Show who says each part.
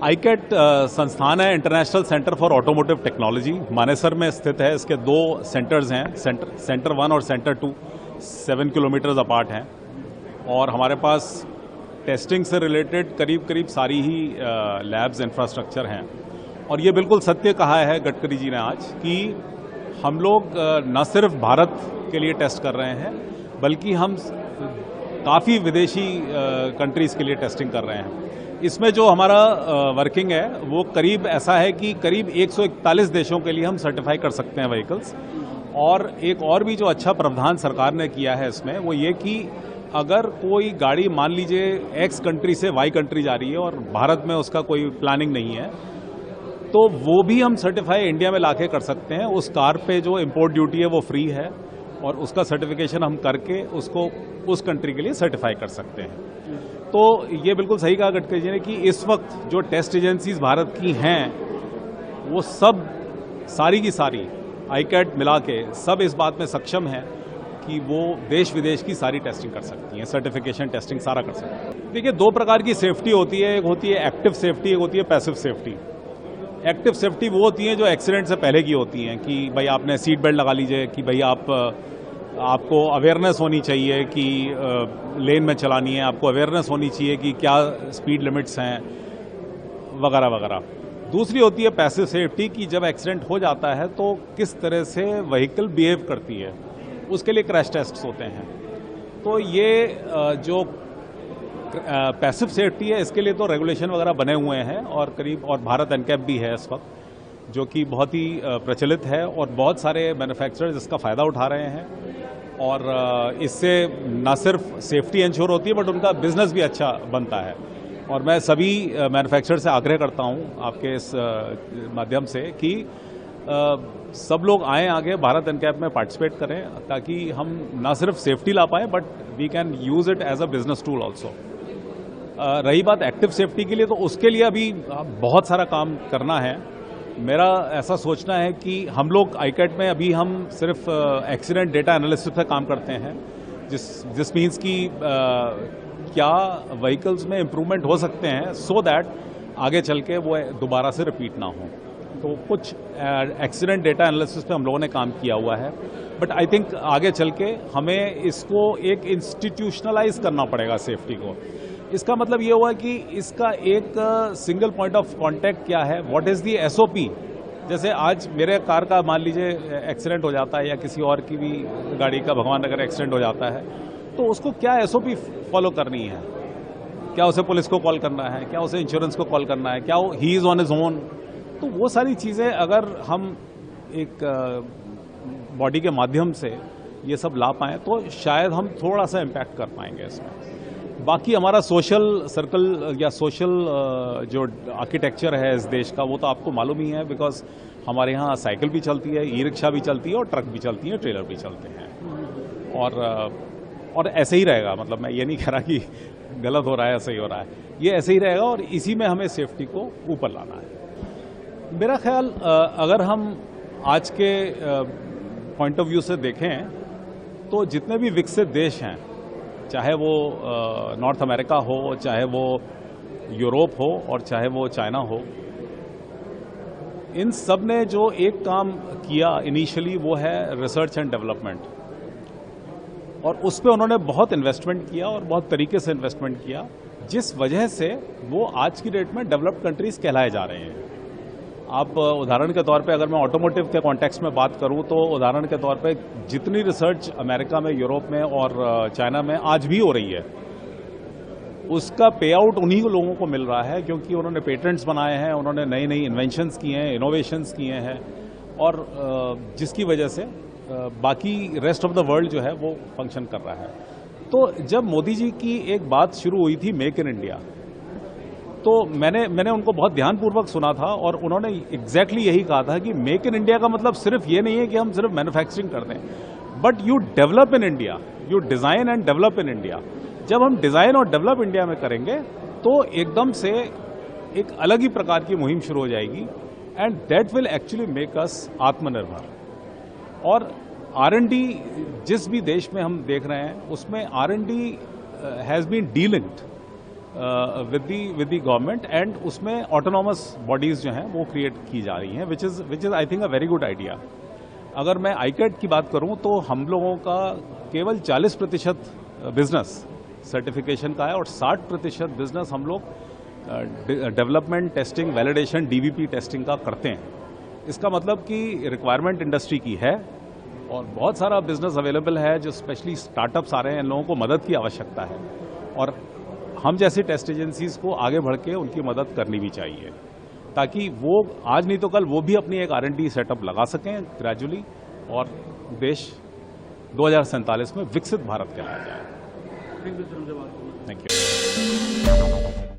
Speaker 1: ICAT संस्थान है, international centre for automotive technology, Manesar में स्थित है। इसके दो सेंटर्स हैं, सेंटर 1 और सेंटर 2, 7 किलोमीटर्स अपार्ट हैं। और हमारे पास टेस्टिंग से रिलेटेड करीब करीब सारी ही लैब्स इंफ्रास्ट्रक्चर हैं। और ये बिल्कुल सत्य कहा है गडकरी जी ने आज कि हम लोग न सिर्फ भारत के लिए टेस्ट कर रहे हैं, बल्कि हम काफ़ी विदेशी कंट्रीज़ के लिए टेस्टिंग कर रहे हैं। इसमें जो हमारा वर्किंग है वो करीब ऐसा है कि करीब 141 देशों के लिए हम सर्टिफाई कर सकते हैं व्हीकल्स। और एक और भी जो अच्छा प्रावधान सरकार ने किया है इसमें वो ये कि अगर कोई गाड़ी मान लीजिए एक्स कंट्री से वाई कंट्री जा रही है और भारत में उसका कोई प्लानिंग नहीं है, तो वो भी हम सर्टिफाई इंडिया में लाके कर सकते हैं। उस कार पे जो इंपोर्ट ड्यूटी है वो फ्री है और उसका सर्टिफिकेशन हम करके उसको उस कंट्री के लिए सर्टिफाई कर सकते हैं। तो ये बिल्कुल सही कहा गडकरी जी ने कि इस वक्त जो टेस्ट एजेंसीज भारत की हैं वो सब सारी की सारी आईकैट मिला के सब इस बात में सक्षम है कि वो देश विदेश की सारी टेस्टिंग कर सकती हैं, सर्टिफिकेशन टेस्टिंग सारा कर सकती हैं। देखिए, दो प्रकार की सेफ्टी होती है, एक होती है एक्टिव सेफ्टी, एक होती है पैसिव सेफ्टी। एक्टिव सेफ्टी वो होती है जो एक्सीडेंट से पहले की होती हैं कि भाई आपने सीट बेल्ट लगा लीजिए, कि भाई आपको अवेयरनेस होनी चाहिए कि लेन में चलानी है, आपको अवेयरनेस होनी चाहिए कि क्या स्पीड लिमिट्स हैं वगैरह वगैरह। दूसरी होती है पैसिव सेफ्टी की जब एक्सीडेंट हो जाता है तो किस तरह से व्हीकल बिहेव करती है, उसके लिए क्रैश टेस्ट्स होते हैं। तो ये जो पैसिव सेफ्टी है इसके लिए तो रेगुलेशन वगैरह बने हुए हैं और भारत एनकैप भी है इस वक्त, जो कि बहुत ही प्रचलित है और बहुत सारे मैन्युफैक्चरर्स इसका फ़ायदा उठा रहे हैं। और इससे न सिर्फ सेफ्टी इंश्योर होती है बट उनका बिजनेस भी अच्छा बनता है। और मैं सभी मैन्युफैक्चरर से आग्रह करता हूं आपके इस माध्यम से कि सब लोग आएँ आगे, भारत एनकैप में पार्टिसिपेट करें, ताकि हम न सिर्फ सेफ्टी ला पाएँ but we can use it as a business tool also. रही बात एक्टिव सेफ्टी के लिए, तो उसके लिए अभी बहुत सारा काम करना है। मेरा ऐसा सोचना है कि हम लोग आईकैट में अभी हम सिर्फ एक्सीडेंट डेटा एनालिसिस पे काम करते हैं, जिस मीन्स कि क्या व्हीकल्स में इम्प्रूवमेंट हो सकते हैं सो दैट आगे चल के वो दोबारा से रिपीट ना हो। तो कुछ एक्सीडेंट डेटा एनालिसिस पे हम लोगों ने काम किया हुआ है, बट आई थिंक आगे चल के हमें इसको एक इंस्टीट्यूशनलाइज करना पड़ेगा सेफ्टी को। इसका मतलब ये हुआ कि इसका एक सिंगल पॉइंट ऑफ कांटेक्ट क्या है, व्हाट इज दी एसओपी। जैसे आज मेरे कार का मान लीजिए एक्सीडेंट हो जाता है या किसी और की भी गाड़ी का भगवान अगर एक्सीडेंट हो जाता है, तो उसको क्या एसओपी फॉलो करनी है, क्या उसे पुलिस को कॉल करना है, क्या उसे इंश्योरेंस को कॉल करना है, क्या he is on his own. तो वो सारी चीज़ें अगर हम एक बॉडी के माध्यम से ये सब ला पाएँ तो शायद हम थोड़ा सा इम्पैक्ट कर पाएंगे इसमें। बाकी हमारा सोशल सर्कल या सोशल जो आर्किटेक्चर है इस देश का वो तो आपको मालूम ही है, बिकॉज हमारे यहाँ साइकिल भी चलती है, ई रिक्शा भी चलती है और ट्रक भी चलती है, ट्रेलर भी चलते हैं। और ऐसे ही रहेगा। मतलब मैं ये नहीं कह रहा कि गलत हो रहा है, सही हो रहा है, ये ऐसे ही रहेगा और इसी में हमें सेफ्टी को ऊपर लाना है। मेरा ख्याल अगर हम आज के पॉइंट ऑफ व्यू से देखें तो जितने भी विकसित देश हैं, चाहे वो नॉर्थ अमेरिका हो, चाहे वो यूरोप हो और चाहे वो चाइना हो, इन सब ने जो एक काम किया इनिशियली वो है रिसर्च एंड डेवलपमेंट। और उस पर उन्होंने बहुत इन्वेस्टमेंट किया और बहुत तरीके से इन्वेस्टमेंट किया, जिस वजह से वो आज की डेट में डेवलप्ड कंट्रीज कहलाए जा रहे हैं। आप उदाहरण के तौर पे अगर मैं ऑटोमोटिव के कॉन्टेक्स्ट में बात करूं तो उदाहरण के तौर पे जितनी रिसर्च अमेरिका में, यूरोप में और चाइना में आज भी हो रही है, उसका पे आउट उन्हीं लोगों को मिल रहा है क्योंकि उन्होंने पेटेंट्स बनाए हैं, उन्होंने नई नई इन्वेंशंस किए हैं, इनोवेशंस किए हैं, और जिसकी वजह से बाकी रेस्ट ऑफ द वर्ल्ड जो है वो फंक्शन कर रहा है। तो जब मोदी जी की एक बात शुरू हुई थी मेक इन इंडिया, तो मैंने उनको बहुत ध्यानपूर्वक सुना था और उन्होंने एग्जैक्टली यही कहा था कि मेक इन इंडिया का मतलब सिर्फ ये नहीं है कि हम सिर्फ मैन्युफैक्चरिंग कर दें, but you develop in India, you design and develop in India. जब हम डिजाइन और डेवलप इंडिया में करेंगे तो एकदम से एक अलग ही प्रकार की मुहिम शुरू हो जाएगी and that will actually make us आत्मनिर्भर। और R&D जिस भी देश में हम देख रहे हैं उसमें R&D has been delinked with the government and उसमें ऑटोनॉमस बॉडीज़ जो हैं वो क्रिएट की जा रही हैं which is I think a very good idea. अगर मैं आईकैट की बात करूं तो हम लोगों का केवल 40% बिजनेस सर्टिफिकेशन का है और 60% बिजनेस हम लोग development testing validation DVP testing का करते हैं। इसका मतलब कि रिक्वायरमेंट इंडस्ट्री की है और बहुत सारा बिजनेस अवेलेबल है जो स्पेशली स्टार्टअप्स आ रहे हैं, इन लोगों को मदद की आवश्यकता है और हम जैसी टेस्ट एजेंसीज को आगे बढ़ के उनकी मदद करनी भी चाहिए ताकि वो आज नहीं तो कल वो भी अपनी एक R&D सेटअप लगा सकें ग्रेजुअली और देश 2047 में विकसित भारत कहलाया जाए। Thank you.